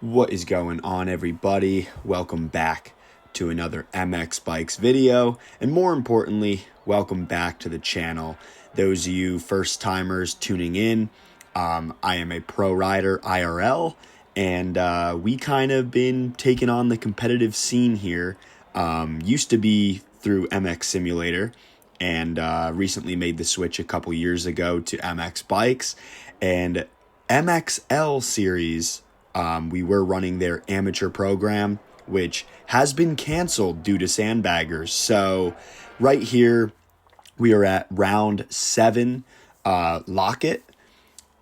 What is going on, everybody? Welcome back to another Mxbikes video, and more importantly, welcome back to the channel. Those of you first timers tuning in, I am a pro rider IRL, and we kind of been taking on the competitive scene here. Used to be through MX Simulator, and recently made the switch a couple years ago to Mxbikes and MXL series. We were running their amateur program, which has been canceled due to sandbaggers. So right here, we are at round 7 Lockett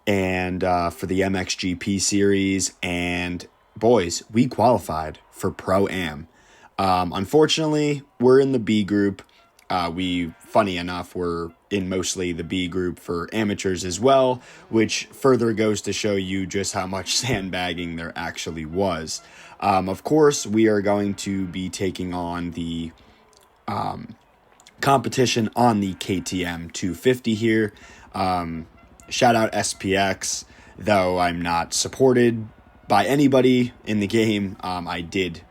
and for the MXGP series. And boys, we qualified for Pro-Am. Unfortunately, we're in the B group. Funny enough, we're in mostly the B group for amateurs as well, which further goes to show you just how much sandbagging there actually was. Of course, we are going to be taking on the competition on the KTM 250 here. Shout out SPX, though I'm not supported by anybody in the game. I did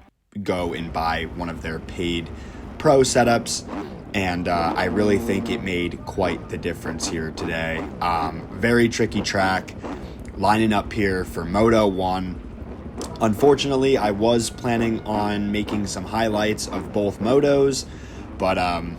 go and buy one of their paid pro setups, and I really think it made quite the difference here today. Very tricky track, lining up here for Moto 1. Unfortunately, I was planning on making some highlights of both motos, but I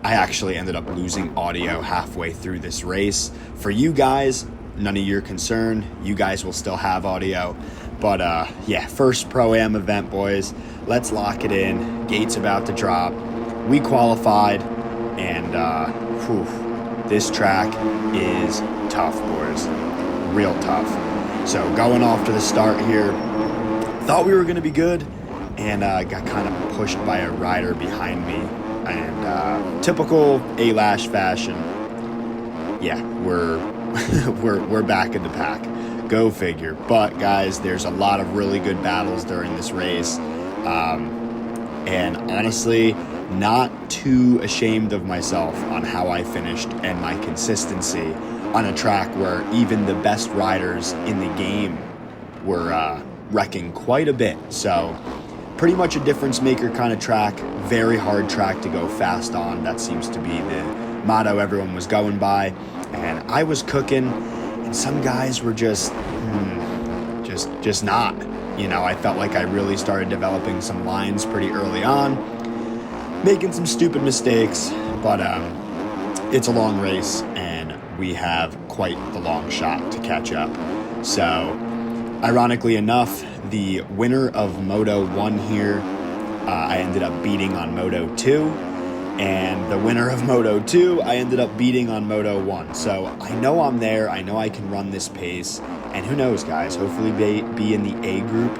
actually ended up losing audio halfway through this race. For you guys, none of your concern. You guys will still have audio. But yeah, first Pro-Am event, boys. Let's lock it in. Gate's about to drop. We qualified, and this track is tough, boys. Real tough. So going off to the start here, thought we were going to be good, and got kind of pushed by a rider behind me. And typical A-Lash fashion, yeah, we're back in the pack. Go figure. But guys, there's a lot of really good battles during this race, and honestly, not too ashamed of myself on how I finished and my consistency on a track where even the best riders in the game were wrecking quite a bit. So pretty much a difference maker kind of track, very hard track to go fast on. That seems to be the motto everyone was going by, and I was cooking, and some guys were just not. You know, I felt like I really started developing some lines pretty early on, making some stupid mistakes, but it's a long race, and we have quite the long shot to catch up. So, ironically enough, the winner of Moto 1 here, I ended up beating on Moto 2, and the winner of Moto 2, I ended up beating on Moto 1. So, I know I'm there, I know I can run this pace, and who knows, guys, hopefully be in the A group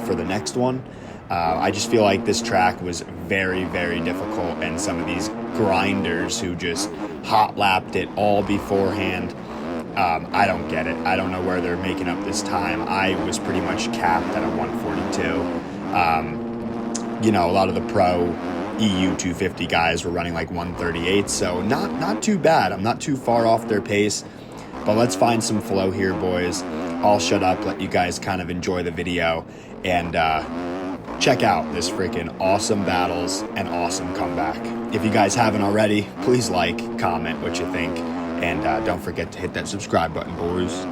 for the next one. I just feel like this track was very, very difficult, and some of these grinders who just hot lapped it all beforehand, I don't get it. I don't know where they're making up this time. I was pretty much capped at a 142. You know, a lot of the pro EU 250 guys were running like 138, so not too bad. I'm not too far off their pace, but let's find some flow here, boys. I'll shut up, let you guys kind of enjoy the video, and check out this freaking awesome battles and awesome comeback. If you guys haven't already, please like, comment what you think, and don't forget to hit that subscribe button, boys.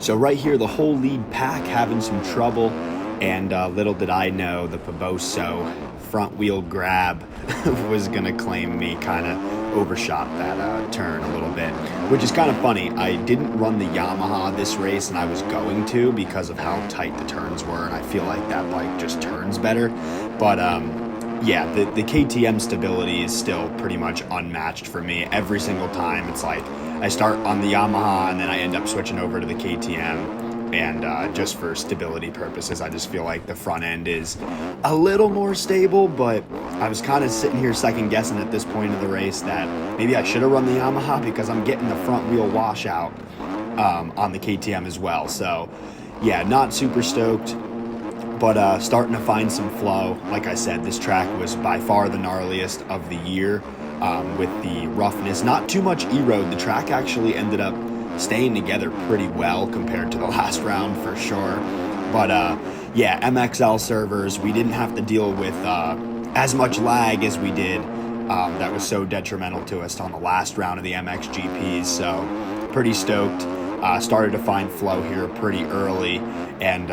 So right here, the whole lead pack having some trouble, and little did I know the Paboso front wheel grab was gonna claim me. Kind of overshot that turn a little bit, which is kind of funny. I didn't run the Yamaha this race, and I was going to because of how tight the turns were, and I feel like that bike just turns better. But yeah, the KTM stability is still pretty much unmatched for me. Every single time, it's like I start on the Yamaha and then I end up switching over to the KTM, and just for stability purposes, I just feel like the front end is a little more stable. But I was kind of sitting here second guessing at this point of the race that maybe I should have run the Yamaha, because I'm getting the front wheel washout on the KTM as well. So yeah, not super stoked, but starting to find some flow. Like I said, this track was by far the gnarliest of the year, with the roughness. Not too much E-road. The track actually ended up staying together pretty well compared to the last round for sure. But yeah, MXL servers, we didn't have to deal with as much lag as we did. That was so detrimental to us on the last round of the MXGPs. So pretty stoked. Started to find flow here pretty early, and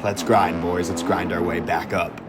let's grind, boys. Let's grind our way back up.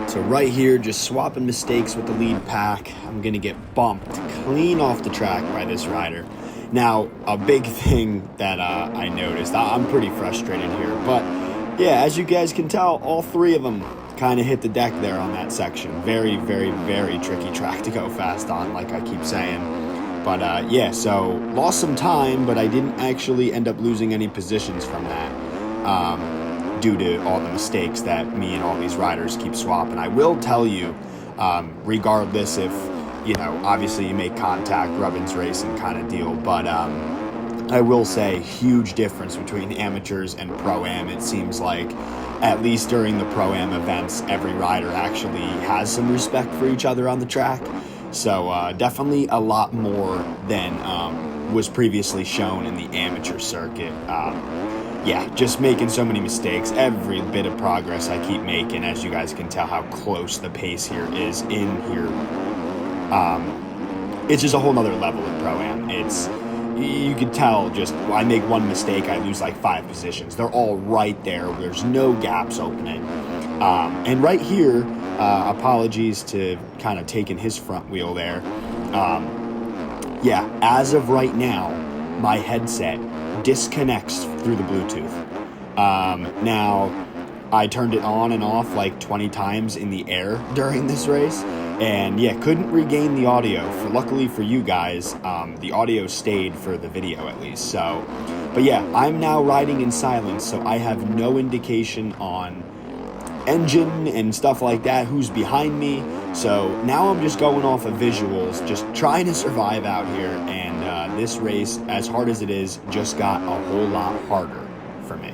So right here, just swapping mistakes with the lead pack. I'm going to get bumped clean off the track by this rider. Now, a big thing that I noticed, I'm pretty frustrated here, but yeah, as you guys can tell, all three of them kind of hit the deck there on that section. Very, very, very tricky track to go fast on, like I keep saying. But yeah, so lost some time, but I didn't actually end up losing any positions from that. Due to all the mistakes that me and all these riders keep swapping. I will tell you, regardless if, you know, obviously you make contact, Rubbins racing kind of deal, but I will say huge difference between amateurs and Pro-Am. It seems like, at least during the Pro-Am events, every rider actually has some respect for each other on the track. So definitely a lot more than was previously shown in the amateur circuit. Yeah, just making so many mistakes. Every bit of progress I keep making, as you guys can tell how close the pace here is in here. It's just a whole nother level of Pro-Am. You could tell, just I make one mistake, I lose like 5 positions. They're all right there. There's no gaps opening. And right here, apologies to kind of taking his front wheel there. Yeah, as of right now, my headset disconnects through the Bluetooth. Now, I turned it on and off like 20 times in the air during this race, and yeah, couldn't regain the audio. Luckily for you guys, the audio stayed for the video at least. So, but yeah, I'm now riding in silence, so I have no indication on engine and stuff like that, who's behind me. So now I'm just going off of visuals, just trying to survive out here, and this race, as hard as it is, just got a whole lot harder for me.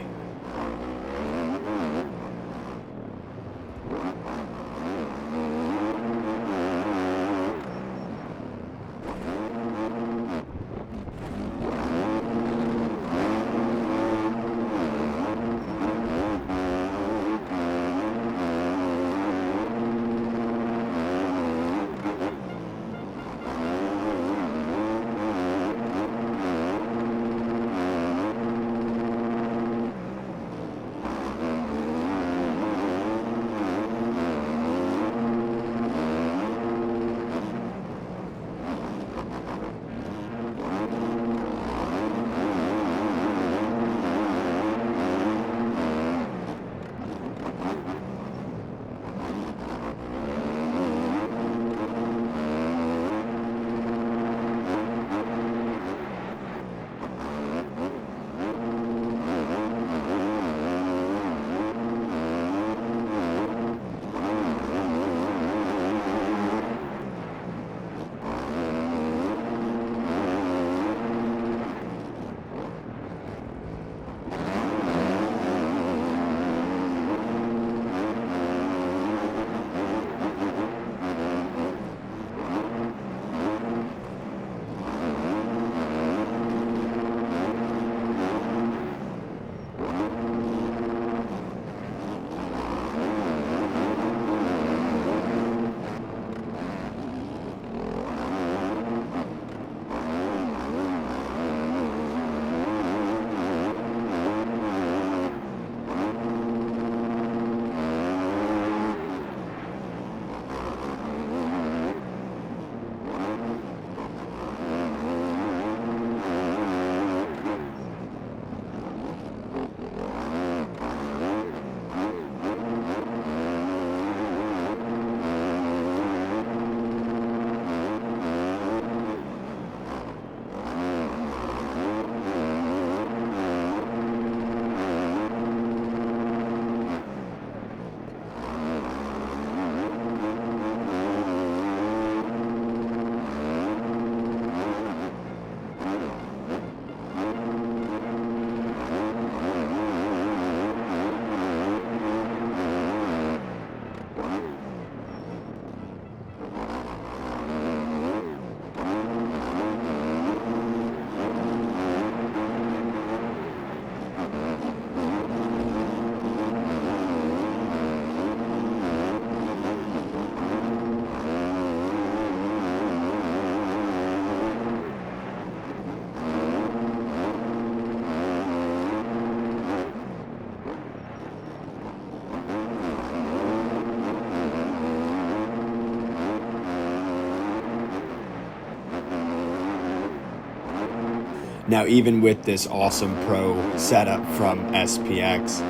Now, even with this awesome pro setup from SPX,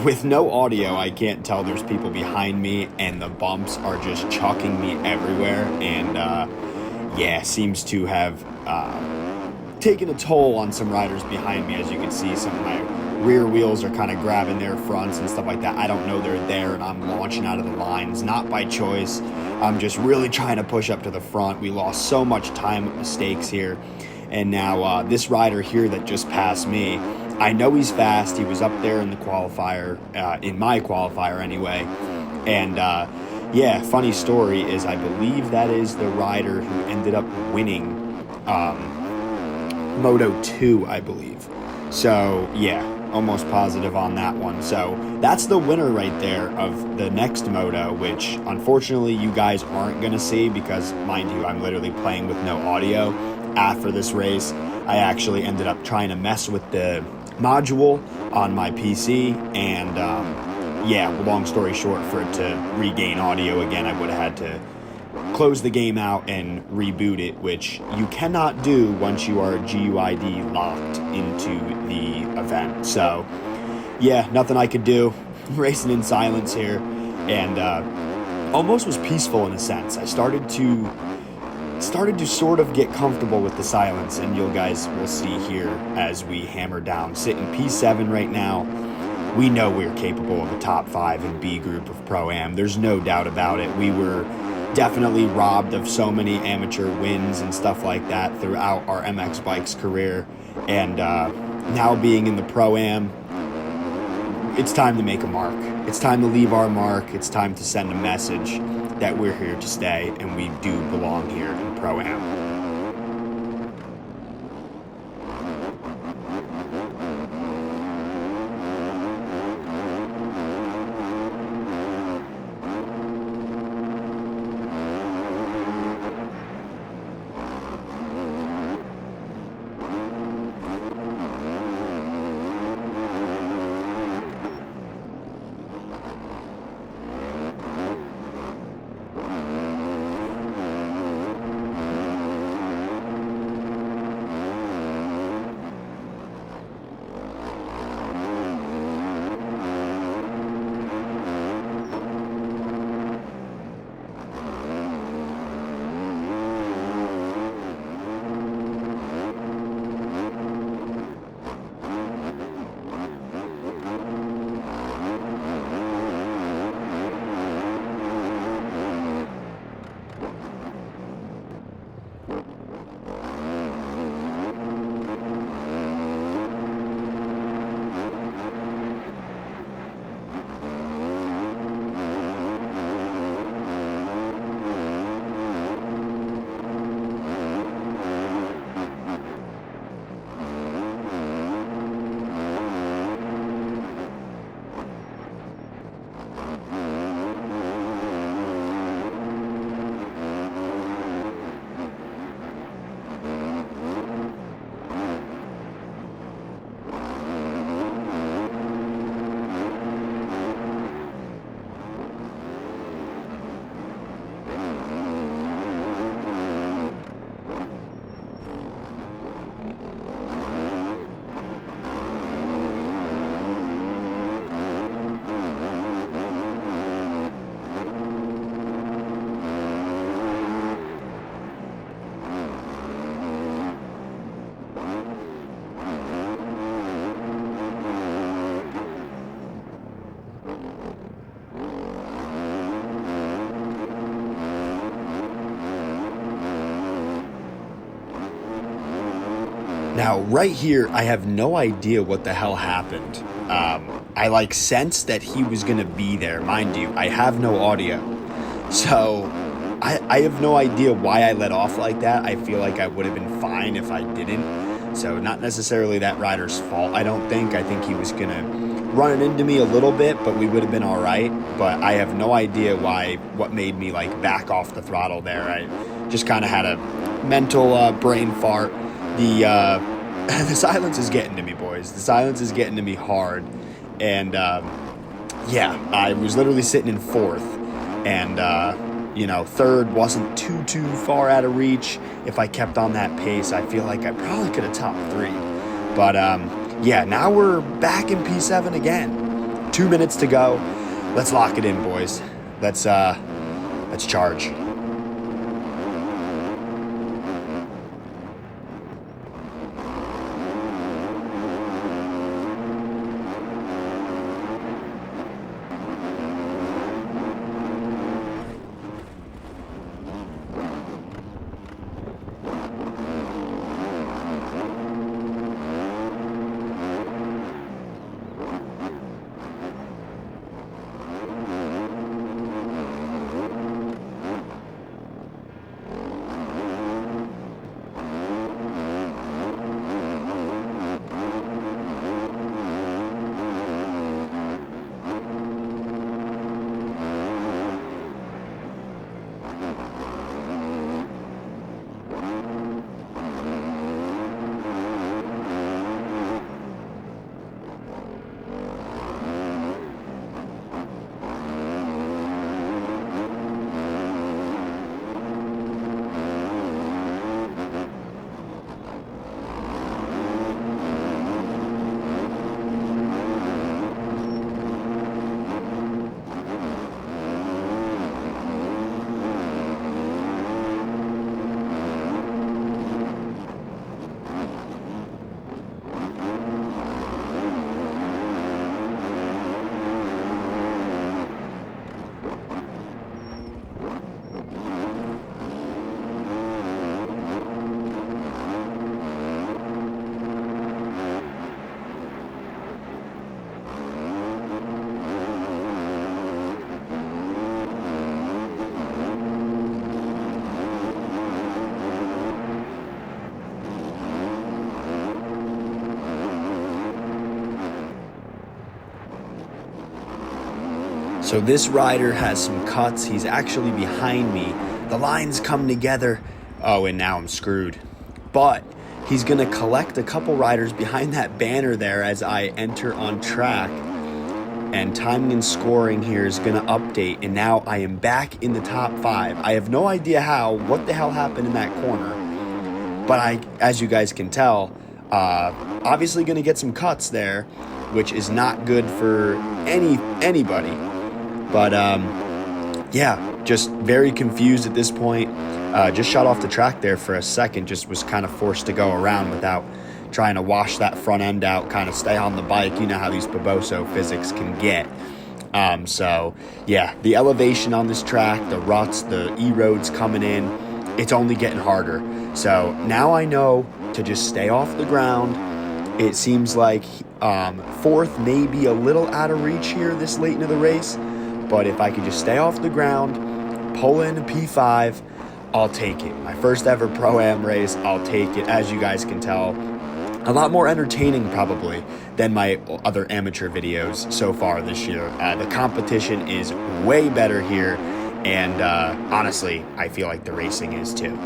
with no audio, I can't tell there's people behind me, and the bumps are just chucking me everywhere, and yeah, seems to have taken a toll on some riders behind me. As you can see, some of my rear wheels are kind of grabbing their fronts and stuff like that. I don't know they're there, and I'm launching out of the lines, not by choice. I'm just really trying to push up to the front. We lost so much time with mistakes here. And now this rider here that just passed me, I know he's fast. He was up there in the qualifier, in my qualifier anyway. And yeah, funny story is I believe that is the rider who ended up winning Moto 2, I believe. So yeah, almost positive on that one. So that's the winner right there of the next Moto, which unfortunately you guys aren't going to see because, mind you, I'm literally playing with no audio. After this race, I actually ended up trying to mess with the module on my PC, and yeah, long story short, for it to regain audio again, I would have had to close the game out and reboot it, which you cannot do once you are GUID locked into the event. So yeah, nothing I could do. Racing in silence here, and almost was peaceful in a sense. I started to sort of get comfortable with the silence, and you guys will see here as we hammer down. Sitting P7 right now. We know we're capable of a top 5 and B group of Pro-Am. There's no doubt about it. We were definitely robbed of so many amateur wins and stuff like that throughout our Mxbikes career, and now being in the Pro-Am, it's time to make a mark. It's time to leave our mark. It's time to send a message that we're here to stay and we do belong here in Pro-Am. Now, right here, I have no idea what the hell happened. I sensed that he was going to be there. Mind you, I have no audio. So I have no idea why I let off like that. I feel like I would have been fine if I didn't. So not necessarily that rider's fault, I don't think. I think he was going to run it into me a little bit, but we would have been all right. But I have no idea what made me back off the throttle there. I just kind of had a mental brain fart. The silence is getting to me, boys. The silence is getting to me hard. And, yeah, I was literally sitting in fourth. And, third wasn't too far out of reach. If I kept on that pace, I feel like I probably could have topped 3. But, yeah, now we're back in P7 again. 2 minutes to go. Let's lock it in, boys. Let's charge. So this rider has some cuts. He's actually behind me. The lines come together. Oh, and now I'm screwed. But he's going to collect a couple riders behind that banner there as I enter on track. And timing and scoring here is going to update. And now I am back in the top 5. I have no idea what the hell happened in that corner. But as you guys can tell, obviously going to get some cuts there, which is not good for anybody. But yeah, just very confused at this point. Just shot off the track there for a second. Just was kind of forced to go around without trying to wash that front end out, kind of stay on the bike. You know how these Boboso physics can get. So yeah, the elevation on this track, the ruts, the E-roads coming in, it's only getting harder. So now I know to just stay off the ground. It seems like 4th may be a little out of reach here this late into the race. But if I could just stay off the ground, pull in a P5, I'll take it. My first ever Pro-Am race, I'll take it. As you guys can tell, a lot more entertaining probably than my other amateur videos so far this year. The competition is way better here, and honestly, I feel like the racing is too.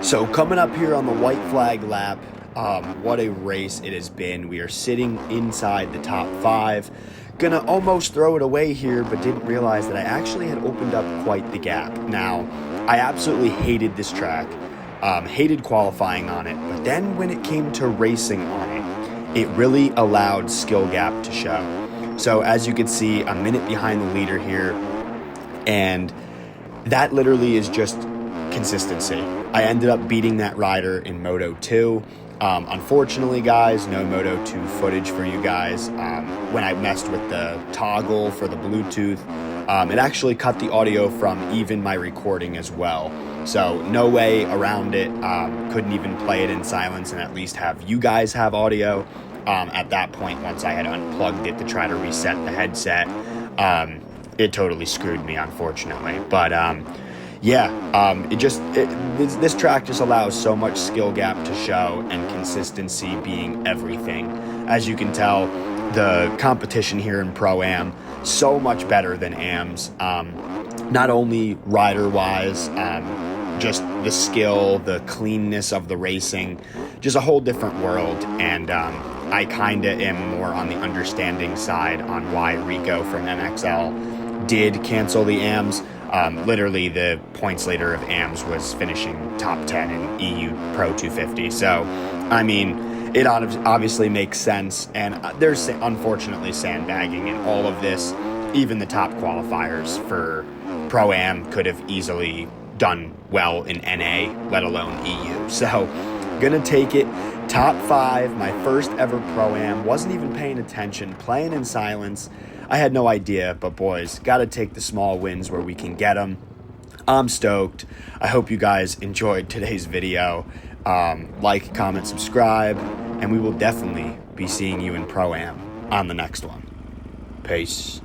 So coming up here on the white flag lap, what a race it has been. We are sitting inside the top 5. Gonna almost throw it away here, but didn't realize that I actually had opened up quite the gap. Now, I absolutely hated this track, hated qualifying on it, but then when it came to racing on it, it really allowed skill gap to show. So as you can see, a minute behind the leader here, and that literally is just consistency. I ended up beating that rider in Moto 2. Unfortunately, guys, no Moto 2 footage for you guys. When I messed with the toggle for the Bluetooth, it actually cut the audio from even my recording as well. So no way around it. Couldn't even play it in silence and at least have you guys have audio. At that point, once I had unplugged it to try to reset the headset, it totally screwed me, unfortunately. But this track just allows so much skill gap to show, and consistency being everything. As you can tell, the competition here in Pro-Am, so much better than AMs. Not only rider-wise, just the skill, the cleanness of the racing, just a whole different world. And I kind of am more on the understanding side on why Rico from MXL did cancel the AMs. Literally, the points leader of AMs was finishing top 10 in EU Pro 250. So, I mean, it obviously makes sense. And there's, unfortunately, sandbagging in all of this. Even the top qualifiers for Pro-Am could have easily done well in NA, let alone EU. So, gonna take it. Top 5, my first ever Pro-Am. Wasn't even paying attention, playing in silence. I had no idea, but boys, got to take the small wins where we can get them. I'm stoked. I hope you guys enjoyed today's video. Like, comment, subscribe, and we will definitely be seeing you in Pro-Am on the next one. Peace.